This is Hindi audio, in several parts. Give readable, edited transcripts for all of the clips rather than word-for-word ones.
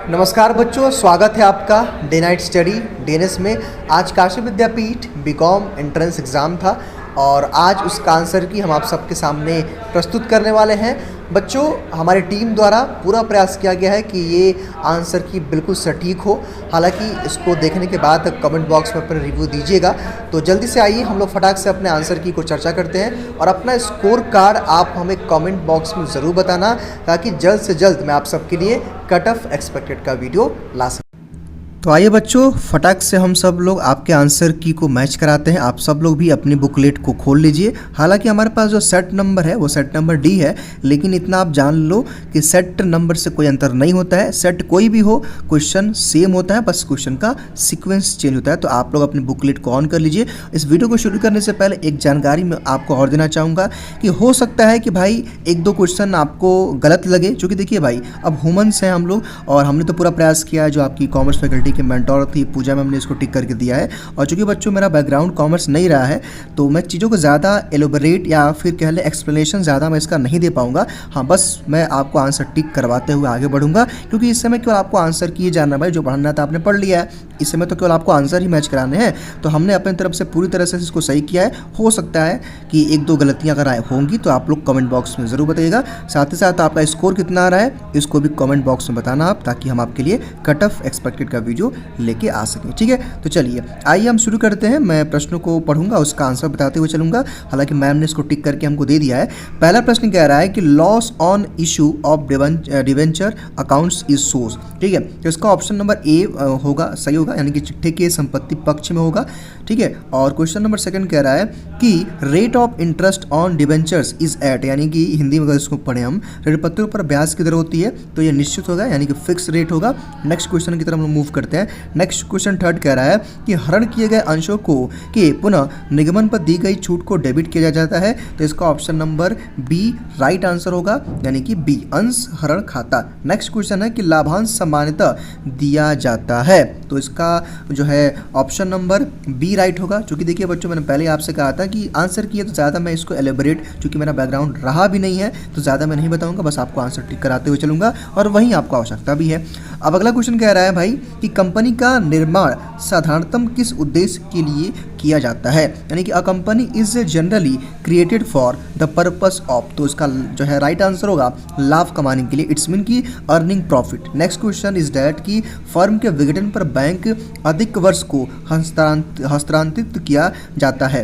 नमस्कार बच्चों, स्वागत है आपका डे नाइट स्टडी डीएनएस में। आज काशी विद्यापीठ बीकॉम एंट्रेंस एग्ज़ाम था और आज उसका आंसर की हम आप सबके सामने प्रस्तुत करने वाले हैं। बच्चों, हमारी टीम द्वारा पूरा प्रयास किया गया है कि ये आंसर की बिल्कुल सटीक हो। हालांकि इसको देखने के बाद कमेंट बॉक्स में अपना रिव्यू दीजिएगा। तो जल्दी से आइए हम लोग फटाक से अपने आंसर की को चर्चा करते हैं और अपना स्कोर कार्ड आप हमें कमेंट बॉक्स में ज़रूर बताना, ताकि जल्द से जल्द मैं आप सबके लिए कट ऑफ एक्सपेक्टेड का वीडियो ला सकूँ। तो आइए बच्चों, फटाक से हम सब लोग आपके आंसर की को मैच कराते हैं। आप सब लोग भी अपनी बुकलेट को खोल लीजिए। हालांकि हमारे पास जो सेट नंबर है वो सेट नंबर डी है, लेकिन इतना आप जान लो कि सेट नंबर से कोई अंतर नहीं होता है। सेट कोई भी हो, क्वेश्चन सेम होता है, बस क्वेश्चन का सीक्वेंस चेंज होता है। तो आप लोग अपनी बुकलेट को ऑन कर लीजिए। इस वीडियो को शुरू करने से पहले एक जानकारी मैं आपको और देना चाहूँगा कि हो सकता है कि भाई एक दो क्वेश्चन आपको गलत लगे, क्योंकि देखिए भाई अब ह्यूमंस हैं हम लोग और हमने तो पूरा प्रयास किया है। जो आपकी कॉमर्स फैकल्टी के मेंटोर थी पूजा मैम ने इसको टिक करके दिया है। और चूंकि बच्चों मेरा बैकग्राउंड कॉमर्स नहीं रहा है, तो मैं चीज़ों को ज़्यादा एलोबरेट या फिर कह लें एक्सप्लेनेशन ज़्यादा मैं इसका नहीं दे पाऊंगा। हाँ, बस मैं आपको आंसर टिक करवाते हुए आगे बढ़ूंगा, क्योंकि इस समय केवल आपको आंसर किए जाना भाई, जो पढ़ना था आपने पढ़ लिया है। इस समय तो केवल आपको आंसर ही मैच कराने हैं। तो हमने अपनी तरफ से पूरी तरह से इसको सही किया है। हो सकता है कि एक दो गलतियाँ अगर होंगी तो आप लोग कमेंट बॉक्स में ज़रूर बताइएगा। साथ ही साथ आपका स्कोर कितना आ रहा है इसको भी कमेंट बॉक्स में बताना आप, ताकि हम आपके लिए कट ऑफ एक्सपेक्टेड का वीडियो लेके आ सकें। ठीक है, तो चलिए आइए हम शुरू करते हैं। मैं प्रश्नों को पढ़ूंगा, उसका आंसर बताते हुए चलूंगा। हालांकि मैम ने इसको टिक करके हमको दे दिया है। पहला प्रश्न कह रहा है कि loss on issue of debenture accounts is source. ठीक है, तो इसका ऑप्शन नंबर ए होगा, सही होगा, यानी कि चिट्ठे के संपत्ति पक्ष में होगा। ठीक है, और क्वेश्चन नंबर सेकंड कह रहा है कि rate of interest on debentures is at, यानी कि हिंदी में अगर इसको पढ़े हम, ऋण पत्रों पर ब्याज की दर होती है तो ये निश्चित होगा, यानी कि फिक्स रेट होगा। नेक्स्ट क्वेश्चन की तरफ हम मूव करते हैं। नेक्स्ट क्वेश्चन थर्ड कह रहा है कि हरण किए गए अंशों को के पुनः निगमन पर दी गई छूट को डेबिट किया जाता है। तो इसका option number B right answer होगा, यानी कि बी अंश हरण खाता। नेक्स्ट क्वेश्चन है कि लाभांश सामान्यतः दिया जाता है। तो इसका जो है ऑप्शन नंबर बी राइट होगा। क्योंकि देखिए बच्चों, मैंने पहले आपसे कहा था कि आंसर किए तो ज़्यादा मैं इसको एलेबोरेट, चूंकि मेरा बैकग्राउंड रहा भी नहीं है तो ज़्यादा मैं नहीं बताऊंगा, बस आपको आंसर टिक कराते हुए चलूंगा और वहीं आपको आवश्यकता भी है। अब अगला क्वेश्चन कह रहा है भाई कि कंपनी का निर्माण साधारणतम किस उद्देश्य के लिए किया जाता है, यानी कि a company is generally created for the purpose of. तो इसका जो है राइट आंसर होगा लाभ कमाने के लिए, इट्स मीन की earning profit. Next question is that कि फर्म के विघटन पर बैंक अधिक वर्ष को हस्तांतरित किया जाता है।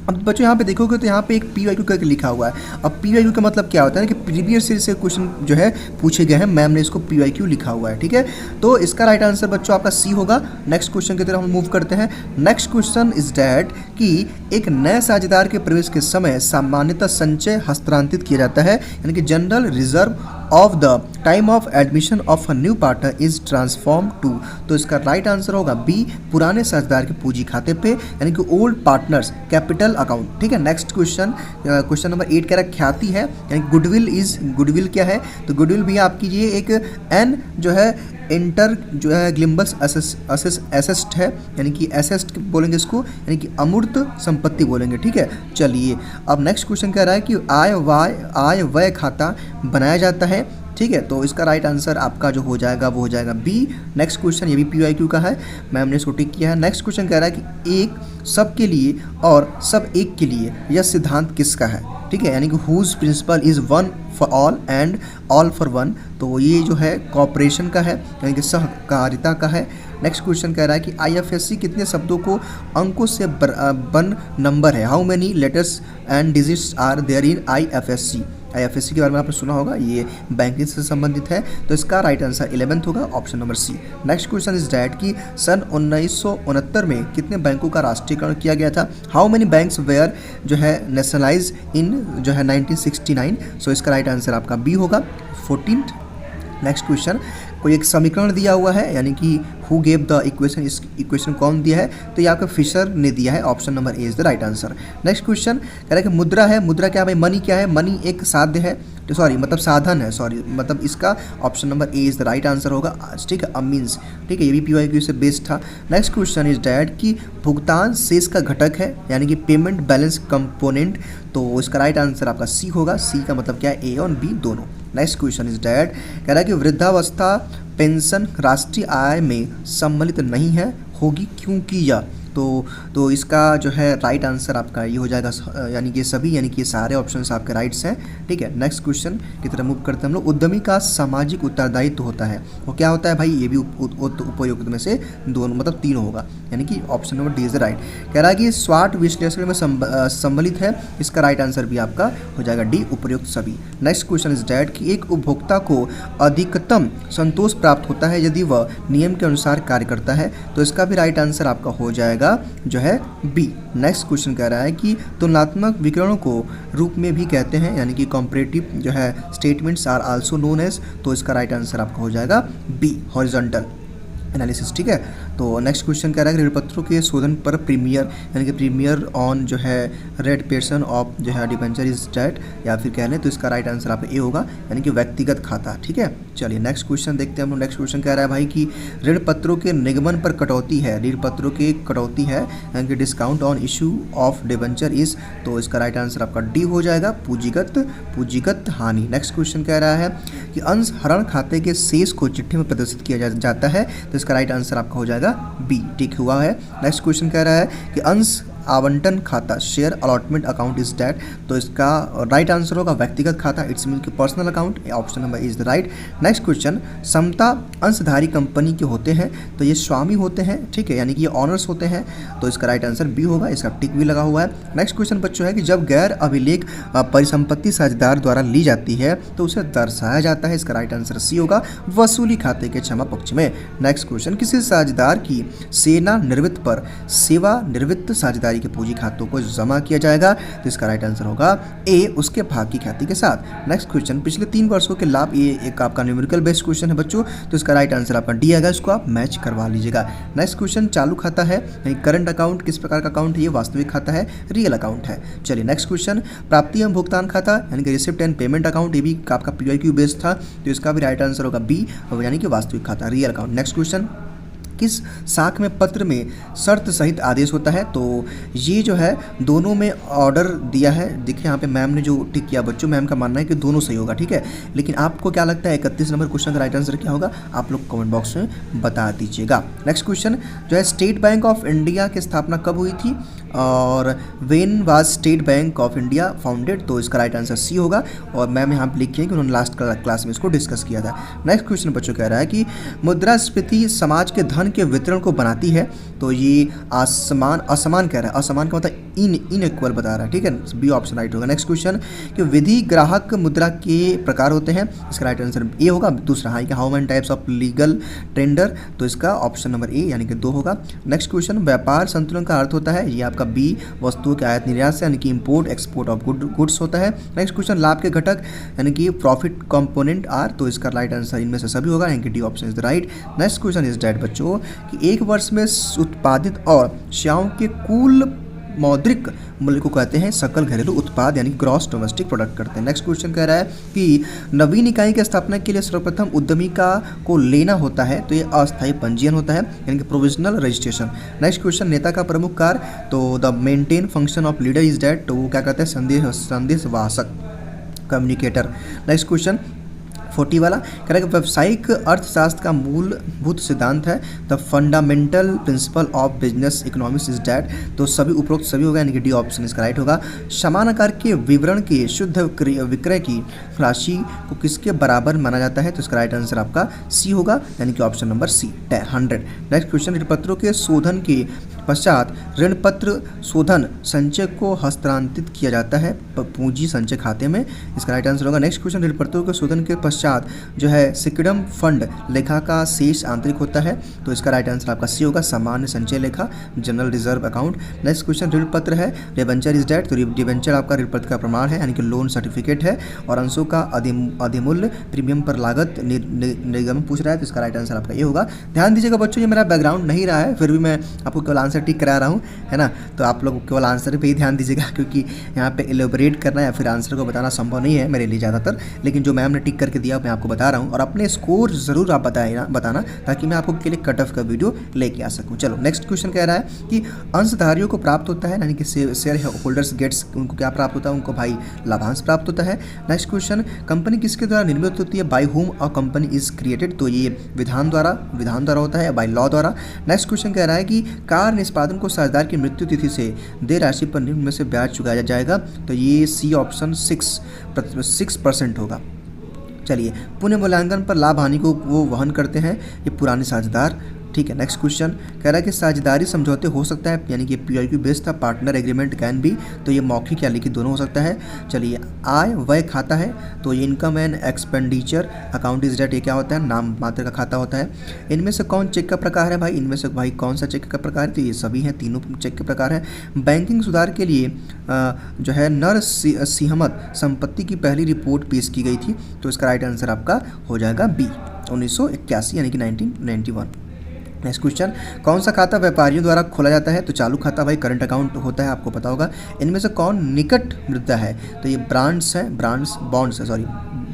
अब बच्चों यहाँ पे देखोगे तो यहाँ पे एक PYQ करके लिखा हुआ है। अब PYQ का मतलब क्या होता है कि प्रीवियस ईयर से क्वेश्चन जो है पूछे गए हैं, मैम ने इसको PYQ लिखा हुआ है। ठीक है, तो इसका राइट आंसर बच्चों आपका सी होगा। नेक्स्ट क्वेश्चन की तरफ हम मूव करते हैं। नेक्स्ट क्वेश्चन इज डैट कि एक नए साझेदार के प्रवेश के समय सामान्यतः संचय हस्तांतरित किया जाता है, यानी कि general reserve of the time of admission of a new partner is transform to. तो इसका राइट आंसर होगा बी पुराने साझेदार के पूंजी खाते पे, यानी कि ओल्ड पार्टनर्स कैपिटल अकाउंट। ठीक है, नेक्स्ट क्वेश्चन क्वेश्चन नंबर 8 कह रहा ख्याति है, यानी गुडविल इज, गुडविल क्या है, तो गुडविल भी आप कीजिए एक एन जो है इंटर जो है ग्लिम्बस एसेस्ट है, यानी कि एसेस्ट बोलेंगे इसको, यानी कि अमूर्त संपत्ति बोलेंगे। ठीक है, चलिए अब नेक्स्ट क्वेश्चन कह रहा है कि आय व्यय खाता बनाया जाता है। ठीक है, तो इसका राइट आंसर आपका जो हो जाएगा वो हो जाएगा बी। नेक्स्ट क्वेश्चन ये भी PYQ का है, मैम ने इसको टिक किया है। नेक्स्ट क्वेश्चन कह रहा है कि एक सब के लिए और सब एक के लिए यह सिद्धांत किसका है। ठीक है, यानी कि whose principle is one for all and all for one. तो ये जो है कॉपरेशन का है, यानी कि सहकारिता का है। नेक्स्ट क्वेश्चन कह रहा है कि IFSC कितने शब्दों को अंकों से बन नंबर है, how many letters and digits are there in IFSC। IFSC के बारे में आपने सुना होगा, ये बैंकिंग से संबंधित है। तो इसका राइट आंसर 11th होगा, option number C. Next question is that कि सन 1969 में कितने बैंकों का राष्ट्रीयकरण किया गया था, हाउ मेनी बैंक्स वेयर जो है नेशनलाइज इन जो है 1969। सो इसका राइट आंसर आपका बी होगा, 14th। नेक्स्ट क्वेश्चन, कोई एक समीकरण दिया हुआ है, यानी कि हु गेव द इक्वेशन, इस इक्वेशन कौन दिया है, तो ये आपका फिशर ने दिया है, option number A is the right answer. Next question कह रहा है कि मुद्रा है, मुद्रा क्या है भाई, मनी क्या है, मनी एक साध्य है, तो सॉरी मतलब साधन है, सॉरी मतलब इसका option number A is the right answer होगा। ठीक है, मीन्स, ठीक है, ये भी PYQ से बेस्ड था। नेक्स्ट क्वेश्चन इज डैट कि भुगतान शेष का घटक है, यानी कि पेमेंट बैलेंस कंपोनेंट। तो इसका राइट आंसर आपका सी होगा। सी का मतलब क्या है, ए और बी दोनों। नेक्स्ट क्वेश्चन इज डैट कह रहा है कि वृद्धावस्था पेंशन राष्ट्रीय आय में सम्मिलित नहीं है, होगी क्योंकि यह। तो इसका जो है राइट आंसर आपका ये हो जाएगा, यानी कि सभी, यानी कि सारे ऑप्शंस आपके राइट्स हैं। ठीक है, नेक्स्ट क्वेश्चन की तरफ मूव करते हैं हम लोग। उद्यमी का सामाजिक उत्तरदायित्व होता है, वो क्या होता है भाई, ये भी उपयुक्त में से दोनों मतलब तीन होगा, यानी कि option number D is right. कह रहा है कि स्वाट विश्लेषण में सम्मिलित है, इसका राइट आंसर भी आपका हो जाएगा डी, उपयुक्त सभी। नेक्स्ट क्वेश्चन इज डैट कि एक उपभोक्ता को अधिकतम संतोष प्राप्त होता है यदि वह नियम के अनुसार कार्य करता है, तो इसका भी राइट आंसर आपका हो जाएगा जो है बी। नेक्स्ट क्वेश्चन कह रहा है कि तुलनात्मक विवरणों को रूप में भी कहते हैं, यानी कि कॉम्परेटिव जो है statements are also known as, तो इसका राइट आंसर आपका हो जाएगा बी, हॉरिजॉन्टल एनालिसिस। ठीक है, तो नेक्स्ट क्वेश्चन कह रहा है कि ऋणपत्रों के शोधन पर प्रीमियर, यानी कि प्रीमियर ऑन जो है रेट पेशन ऑफ जो है डिबेंचर इज डेट, या फिर कह लें तो इसका राइट आंसर आपका ए होगा, यानी कि व्यक्तिगत खाता। ठीक है, चलिए नेक्स्ट क्वेश्चन देखते हैं हम लोग। नेक्स्ट क्वेश्चन कह रहा है भाई कि ऋण पत्रों के निगमन पर कटौती है, ऋण पत्रों की कटौती है, यानी कि discount on issue of debenture is, तो इसका राइट आंसर आपका डी हो जाएगा, पूंजीगत हानि। नेक्स्ट क्वेश्चन कह रहा है कि अंश हरण खाते के शेष को चिट्ठी में प्रदर्शित किया जाता है, तो इसका राइट आंसर आपका हो जाएगा बी, ठीक हुआ है। नेक्स्ट क्वेश्चन कह रहा है कि अंश आवंटन खाता, share allotment account is that, तो इसका राइट आंसर होगा व्यक्तिगत खाता, इट्स मीन कि personal account, option number is the right. Next question, समता अंशधारी कंपनी के होते हैं, तो ये स्वामी होते हैं, ठीक है, यानी कि ये ऑनर्स होते हैं, तो इसका राइट आंसर बी होगा, इसका टिक भी लगा हुआ है। नेक्स्ट क्वेश्चन बच्चों है कि जब गैर अभिलेख परिसंपत्ति साझेदार द्वारा ली जाती है तो उसे दर्शाया जाता है, इसका राइट आंसर सी होगा, वसूली खाते के क्षमा पक्ष में। नेक्स्ट क्वेश्चन, किसी साझेदार की सेना निवृत्त पर सेवानिवृत्त साझेदारी के पूंजी खातों को जमा किया जाएगा, तो इसका राइट आंसर होगा ए, उसके भाग की ख्याति के साथ। नेक्स्ट क्वेश्चन, पिछले 3 वर्षों के लाभ, ये एक आपका न्यूमेरिकल बेस्ड क्वेश्चन है बच्चों, तो इसका राइट आंसर आपका डी आएगा, इसको आप मैच करवा लीजिएगा। नेक्स्ट क्वेश्चन, चालू खाता है, करंट अकाउंट किस प्रकार का अकाउंट है, ये वास्तविक खाता है, रियल अकाउंट है। चलिए नेक्स्ट क्वेश्चन, प्राप्ति एवं भुगतान खाता, यानी कि रिसिप्ट एंड पेमेंट अकाउंट, ये भी आपका पीवाईक्यू बेस्ड था, तो इसका भी राइट आंसर होगा बी, यानी कि वास्तविक खाता, रियल अकाउंट। नेक्स्ट क्वेश्चन, किस साख में पत्र में शर्त सहित आदेश होता है, तो ये जो है दोनों में ऑर्डर दिया है, देखिए यहाँ पे मैम ने जो टिक किया बच्चों, मैम का मानना है कि दोनों सही होगा, ठीक है, लेकिन आपको क्या लगता है 31 नंबर क्वेश्चन का राइट आंसर क्या होगा, आप लोग कमेंट बॉक्स में बता दीजिएगा। नेक्स्ट क्वेश्चन जो है, स्टेट बैंक ऑफ इंडिया की स्थापना कब हुई थी और when was state bank of India founded, तो इसका राइट आंसर सी होगा, और मैम यहाँ पे लिखी है कि उन्होंने लास्ट क्लास में इसको डिस्कस किया था। नेक्स्ट क्वेश्चन बच्चों कह रहा है कि मुद्रास्फीति समाज के धन के वितरण को बनाती है, तो ये असमान कह रहा है, असमान का मतलब इनइक्वल बता रहा है, ठीक है, बी ऑप्शन राइट होगा। नेक्स्ट क्वेश्चन कि विधि ग्राहक मुद्रा के प्रकार होते हैं, इसका राइट आंसर ए होगा, दूसरा है कि how many types of legal tender, तो इसका ऑप्शन नंबर ए यानी कि 2 होगा। नेक्स्ट क्वेश्चन, व्यापार संतुलन का अर्थ होता है, ये आपका बी, वस्तुओं के आयात निर्यात से, यानी कि इंपोर्ट एक्सपोर्ट ऑफ गुड्स होता है। नेक्स्ट क्वेश्चन, लाभ के घटक यानी कि प्रॉफिट कंपोनेंट आर, तो इसका राइट आंसर इनमें से सभी होगा, यानी कि D option is the right. Next question is that बच्चों कि एक वर्ष में उत्पादित और सेवाओं के कुल मौद्रिक मूल्य को कहते हैं सकल घरेलू उत्पाद, यानी ग्रॉस डोमेस्टिक प्रोडक्ट करते हैं। नेक्स्ट क्वेश्चन कह रहा है कि नवीन इकाई की स्थापना के लिए सर्वप्रथम उद्यमी को लेना होता है, तो ये अस्थायी पंजीयन होता है, यानी कि प्रोविजनल रजिस्ट्रेशन। नेक्स्ट क्वेश्चन, नेता का प्रमुख कार्य, तो the maintain function of leader is that, तो वो क्या कहते हैं, संदेशवाहक, कम्युनिकेटर। नेक्स्ट क्वेश्चन 40 वाला कह रहा है कि व्यावसायिक अर्थशास्त्र का मूलभूत सिद्धांत है the fundamental principle of business economics is that, तो सभी उपरोक्त सभी होगा, यानी कि डी ऑप्शन इसका राइट होगा। समान आकार के विवरण के शुद्ध विक्रय की राशि को किसके बराबर माना जाता है, तो इसका राइट आंसर आपका सी होगा, यानी कि option number C 100। Next question, ऋणपत्रों के शोधन के पश्चात ऋणपत्र शोधन संचय को हस्तांतरित किया जाता है पूंजी संचय खाते में, इसका राइट आंसर होगा। नेक्स्ट क्वेश्चन, ऋणपत्रों के शोधन के पश्चात जो है सिक्डम फंड लेखा का शेष आंतरिक होता है, तो इसका राइट आंसर आपका सी होगा, सामान्य संचय लेखा, general reserve account. Next question, ऋणपत्र है, डिबेंचर इज डेट, तो डिबेंचर आपका ऋणपत्र का प्रमाण है, यानी कि लोन सर्टिफिकेट है, और अंशों का अधिमूल्य प्रीमियम पर लागत निर्गमन पूछ रहा है, तो इसका राइट आंसर आपका ये होगा। ध्यान दीजिएगा बच्चों, ये मेरा बैकग्राउंड नहीं रहा है, फिर भी मैं आपको केवल आंसर आंसर टिक करा रहा हूँ, है ना। तो आप लोग केवल आंसर पे ही ध्यान दीजिएगा, क्योंकि यहाँ पे एलोबरेट करना या फिर आंसर को बताना संभव नहीं है मेरे लिए ज़्यादातर, लेकिन जो मैम ने टिक करके दिया मैं आपको बता रहा हूँ। और अपने स्कोर ज़रूर आप बताना ताकि मैं आपको के लिए कट ऑफ का वीडियो लेके आ सकूँ। चलो नेक्स्ट क्वेश्चन कह रहा है कि अंशधारियों को प्राप्त होता है, यानी कि शेयर होल्डर्स गेट्स, उनको क्या प्राप्त होता है, उनको भाई लाभांश प्राप्त होता है। नेक्स्ट क्वेश्चन, कंपनी किसके द्वारा निर्मित होती है, by whom a company is created, तो ये विधान द्वारा होता है, बाय लॉ द्वारा। नेक्स्ट क्वेश्चन कह रहा है कि कार निष्पादन को साझेदार की मृत्यु तिथि से देय राशि पर निम्न में से ब्याज चुकाया जाएगा, तो ये सी ऑप्शन 6% होगा। चलिए, पुण्य मूल्यांकन पर लाभ हानि को वो वहन करते हैं ये पुराने साझेदार, ठीक है। नेक्स्ट क्वेश्चन कह रहा है कि साझेदारी समझौते हो सकता है, यानी कि PIQ बेस्ड था, पार्टनर एग्रीमेंट कैन बी, तो ये मौखिक या लिखित दोनों हो सकता है। चलिए, आय व्यय खाता है, तो ये income and expenditure account is debt, ये क्या होता है, नाम मात्र का खाता होता है। इनमें से कौन चेक का प्रकार है भाई, इनमें से भाई कौन सा चेक का प्रकार है, तो ये सभी हैं, तीनों चेक के प्रकार है। बैंकिंग सुधार के लिए जो है नर सिहमत संपत्ति की पहली रिपोर्ट पेश की गई थी, तो इसका राइट आंसर आपका हो जाएगा बी, 1981 यानी कि 1991। नेक्स्ट क्वेश्चन, कौन सा खाता व्यापारियों द्वारा खोला जाता है, तो चालू खाता भाई करंट अकाउंट होता है, आपको पता होगा। इनमें से कौन निकट मृदा है, तो ये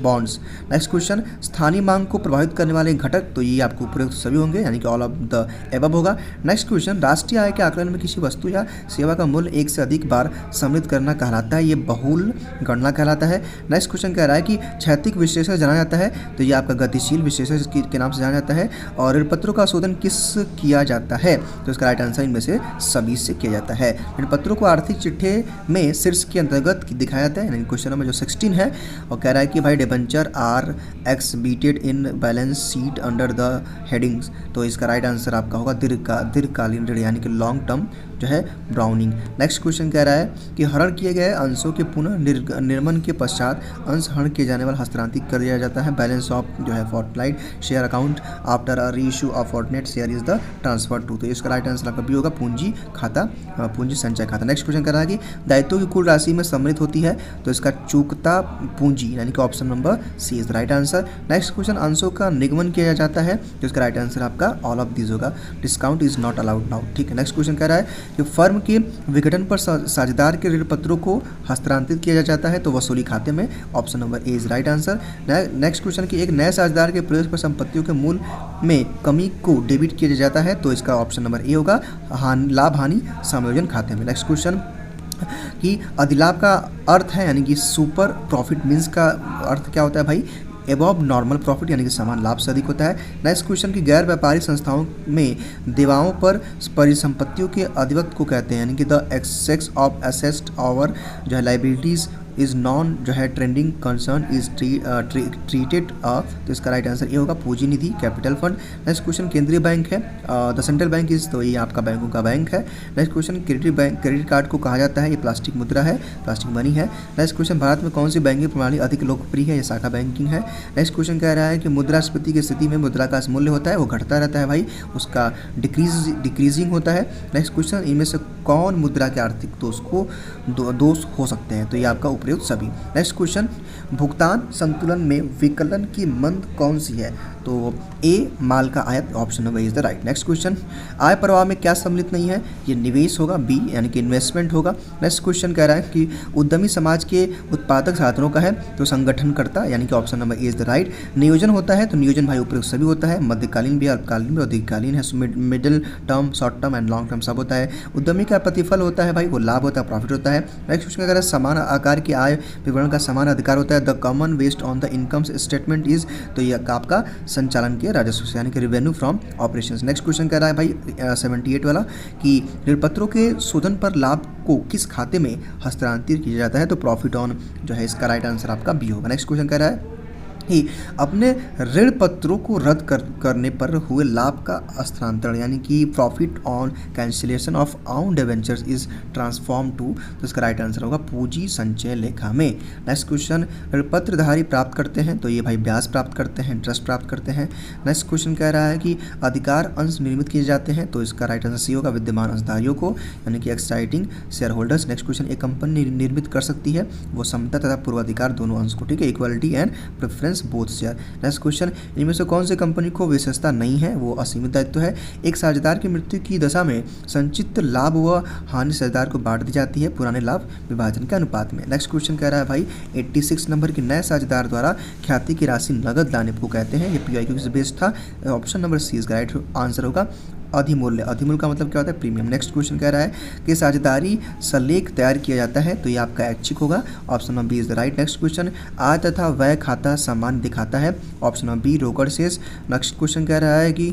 बॉन्ड्स। नेक्स्ट क्वेश्चन, स्थानीय मांग को प्रभावित करने वाले घटक, तो ये आपको उपयुक्त सभी होंगे, यानी कि ऑल ऑफ द एबव होगा। नेक्स्ट क्वेश्चन, राष्ट्रीय आय के आकलन में किसी वस्तु या सेवा का मूल्य एक से अधिक बार सम्मिलित करना कहलाता है, ये बहुल गणना कहलाता है। नेक्स्ट क्वेश्चन कह रहा है कि क्षैतिक विश्लेषण जाना जाता है, तो ये आपका गतिशील विश्लेषण के नाम से जाना जाता है। और ऋणपत्रों का शोधन किस किया जाता है, तो इसका राइट आंसर इनमें से सभी से किया जाता है। ऋणपत्रों को आर्थिक चिट्ठे में शीर्ष के अंतर्गत दिखाया जाता है, यानी क्वेश्चन नंबर जो 16 है, और कह रहा है कि भाई debenture are exhibited in balance sheet under the headings, तो इसका राइट आंसर आपका होगा दीर्घकालीन ऋण, यानी कि लॉन्ग टर्म जो है ब्राउनिंग। नेक्स्ट क्वेश्चन कह रहा है कि हरण किए गए अंशों के पुनः निर्मन के पश्चात अंश हरण किए जाने वाला हस्तांतरित कर दिया जाता है। बैलेंस ऑफ जो है forfeited share account after a reissue of forfeited share is the transfer to, तो इसका राइट आंसर आपका भी होगा पूंजी खाता, पूंजी संचय खाता। नेक्स्ट क्वेश्चन कह रहा है कि दायित्वों की कुल राशि में सम्मिलित होती है, तो इसका चूकता पूंजी, यानी कि option number C is the right answer. Next question, अंशों का निगमन किया जाता है, तो इसका राइट आंसर आपका ऑल ऑफ दिस होगा, discount is not allowed now, ठीक है। नेक्स्ट क्वेश्चन कह रहा है कि फर्म के विघटन पर साझेदार के ऋण पत्रों को हस्तांतरित किया जाता है, तो वसूली खाते में, option number A is right answer. Next question कि एक नए साझेदार के प्रवेश पर संपत्तियों के मूल्य में कमी को डेबिट किया जाता है, तो इसका ऑप्शन नंबर ए होगा लाभ हानि समायोजन खाते में। नेक्स्ट क्वेश्चन कि अधिलाभ का अर्थ है, यानी कि सुपर प्रॉफिट मीन्स का अर्थ क्या होता है भाई, एबव नॉर्मल प्रॉफिट, यानी कि समान लाभ से अधिक होता है। नेक्स्ट क्वेश्चन की गैर व्यापारिक संस्थाओं में देवाओं पर परिसंपत्तियों के अधिवक्त को कहते हैं, यानी कि the excess of asset over जो है लाइबिलिटीज इज नॉन जो है ट्रेंडिंग कंसर्न इज ट्रीटेड, तो इसका राइट आंसर ये होगा पूंजी निधि, कैपिटल फंड। नेक्स्ट क्वेश्चन, केंद्रीय बैंक है, द सेंट्रल बैंक इज, तो ये आपका बैंकों का बैंक है। नेक्स्ट क्वेश्चन, क्रेडिट कार्ड को कहा जाता है, ये प्लास्टिक मुद्रा है, प्लास्टिक मनी है। नेक्स्ट क्वेश्चन, भारत में कौन सी बैंकिंग प्रणाली अधिक लोकप्रिय है, ये शाखा बैंकिंग है। नेक्स्ट क्वेश्चन कह रहा है कि मुद्रास्फीति की स्थिति में मुद्रा का मूल्य होता है वो घटता रहता है भाई, उसका डिक्रीजिंग होता है। नेक्स्ट क्वेश्चन, इनमें से कौन मुद्रा के आर्थिक दोष हो सकते हैं, तो ये आपका उपयुक्त सभी। नेक्स्ट क्वेश्चन, भुगतान संतुलन में विकलन की मंद कौन सी है, तो ए माल का आयत, option number is the right. Next question, आय प्रवाह में क्या सम्मिलित नहीं है, ये निवेश होगा, बी यानी कि इन्वेस्टमेंट होगा। नेक्स्ट क्वेश्चन कह रहा है कि उद्यमी समाज के उत्पादक साधनों का है, तो संगठनकर्ता, यानी कि option number A is the right. नियोजन होता है, तो नियोजन भाई उपयुक्त सभी होता है, मध्यकालीन भी, अल्पकालीन भी और दीर्घकालीन है, middle term, short term and long term सब होता है। उद्यमी का प्रतिफल होता है भाई, वो लाभ होता है, प्रॉफिट होता है। नेक्स्ट क्वेश्चन अगर समान आकार की आय विवरण का समान अधिकार होता है, the common waste on the income statement is, तो ये आपका संचालन के राजस्व से, यानी कि revenue from operations. Next question कह रहा है भाई 78 वाला कि ऋणपत्रों के शोधन पर लाभ को किस खाते में हस्तांतरित किया जाता है, तो प्रॉफिट ऑन जो है इसका राइट आंसर आपका बी होगा। नेक्स्ट क्वेश्चन कह रहा है कि अपने ऋण पत्रों को रद्द करने पर हुए लाभ का स्थानांतरण, यानी कि प्रॉफिट ऑन कैंसिलेशन ऑफ आउन डिवेंचर्स इज ट्रांसफॉर्म टू, तो इसका राइट आंसर होगा पूंजी संचय लेखा में। नेक्स्ट क्वेश्चन, ऋणपत्रधारी प्राप्त करते हैं, तो ये भाई ब्याज प्राप्त करते हैं, इंटरेस्ट प्राप्त करते हैं। नेक्स्ट क्वेश्चन कह रहा है कि अधिकार अंश निर्मित किए जाते हैं, तो इसका राइट आंसर सी होगा विद्यमान अंशधारियों को, यानी कि exciting share holders. Next question, एक कंपनी निर्मित कर सकती है वो समता तथा पूर्वाधिकार दोनों अंश को, ठीक है, equality and preference is both share. Next question, इनमें से कौन सी कंपनी को विशेषता नहीं है, वो असीमित दायित्व है। एक साझेदार की मृत्यु की दशा में संचित लाभ व हानि साझेदार को बांट दी जाती है पुराने लाभ विभाजन के अनुपात में। नेक्स्ट क्वेश्चन कह रहा है भाई 86 नंबर के नए साझेदार द्वारा ख्याति की राशि नगद लाने को कहते हैं। ये PYQ से बेस्ड था। ऑप्शन नंबर सी इसका राइट आंसर होगा अधिमूल्य। अधिमूल्य का मतलब क्या होता है, प्रीमियम। नेक्स्ट क्वेश्चन कह रहा है कि साझेदारी सलेख तैयार किया जाता है, तो ये आपका ऐच्छिक होगा। Option number B is the right. Next question, आय तथा व्यय खाता समान दिखाता है। ऑप्शन नंबर बी रोकड़ शेष। नेक्स्ट क्वेश्चन कह रहा है कि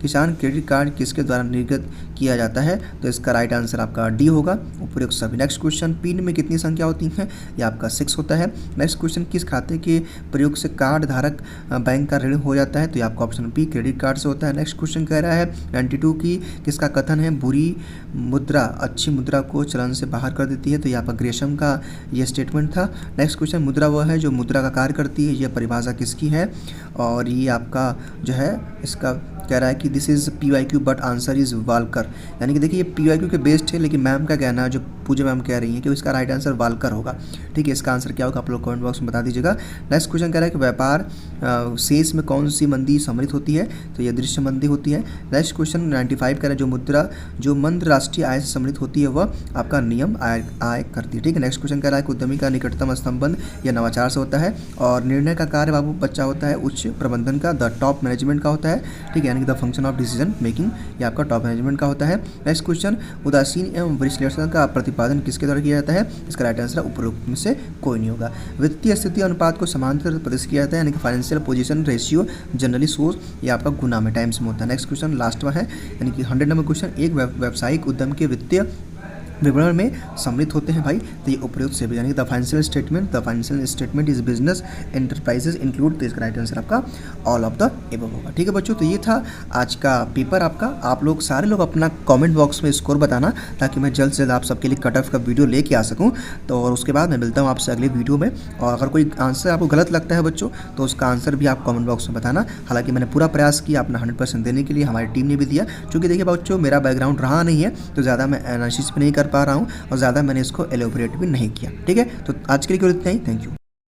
किसान क्रेडिट कार्ड किसके द्वारा निर्गत किया जाता है, तो इसका राइट आंसर आपका डी होगा, उपयुक्त सभी। नेक्स्ट क्वेश्चन, पिन में कितनी संख्या होती है, ये आपका 6 होता है। नेक्स्ट क्वेश्चन, किस खाते के प्रयोग से कार्ड धारक बैंक का ऋण हो जाता है, तो ये आपका ऑप्शन बी क्रेडिट कार्ड से होता है। नेक्स्ट क्वेश्चन कह रहा है 92 की किसका कथन है, बुरी मुद्रा अच्छी मुद्रा को चलन से बाहर कर देती है, तो ये आपका ग्रेशम का ये स्टेटमेंट था। नेक्स्ट क्वेश्चन, मुद्रा वह है जो मुद्रा का कार्य करती है, यह परिभाषा किसकी है, और ये आपका जो है इसका कह रहा है कि this is PYQ but answer is Walker. यानी कि देखिए ये PYQ के बेस्ड है, लेकिन मैम का कहना है, जो पूजा मैम कह रही हैं कि इसका राइट आंसर वालकर होगा। ठीक है, इसका आंसर क्या होगा आप लोग कमेंट बॉक्स में बता दीजिएगा। नेक्स्ट क्वेश्चन कह रहा है कि व्यापार शेष में कौन सी मंदी सम्मिलित होती है, तो ये दृश्य मंदी होती है। नेक्स्ट क्वेश्चन 95 कह रहा है जो मुद्रा जो मंद राष्ट्रीय आय से सम्मिलित होती है वह आपका नियम आय करती है। ठीक है, नेक्स्ट क्वेश्चन कह रहा है कि उद्यमी का निकटतम संबंध या नवाचार से होता है, और निर्णय का कार्य बाबू बच्चा होता है उच्च प्रबंधन का, द टॉप मैनेजमेंट का होता है। ठीक है, यानी कि the function of decision making ये आपका टॉप मैनेजमेंट का होता है। नेक्स्ट क्वेश्चन, उदासीन एवं विश्लेषण का प्रतिपादन किसके द्वारा किया जाता है, इसका राइट आंसर उपरोक्त में से कोई नहीं होगा। वित्तीय स्थिति अनुपात को समांतर प्रदर्शित किया जाता है, यानी कि financial position ratio generally shows ये आपका गुना में टाइम्स में होता है। नेक्स्ट क्वेश्चन लास्ट में है, यानी कि 100 नंबर क्वेश्चन, एक व्यावसायिक उद्यम के वित्तीय विवरण में सम्मिलित होते हैं भाई, तो ये उपयुक्त से भी, यानी कि the financial statement is business enterprises include, तो इसका राइट आंसर आपका ऑल ऑफ द एबव होगा। ठीक है बच्चों, तो ये था आज का पेपर आपका। आप लोग सारे लोग अपना कमेंट बॉक्स में स्कोर बताना, ताकि मैं जल्द से जल्द आप सबके लिए कट ऑफ का वीडियो लेके आ सकूँ। तो और उसके बाद मैं मिलता हूँ आपसे अगले वीडियो में, और अगर कोई आंसर आपको गलत लगता है बच्चों, तो उसका आंसर भी आप कमेंट बॉक्स में बताना। हालांकि मैंने पूरा प्रयास किया अपना 100% देने के लिए, हमारी टीम ने भी दिया, क्योंकि देखिए बच्चों मेरा बैकग्राउंड रहा नहीं है, तो ज़्यादा मैं एनालिसिस भी नहीं कर पा रहा हूँ, और ज़्यादा मैंने इसको एलोबरेट भी नहीं किया। ठीक है, तो आज के लिए केवल इतना ही। Thank you.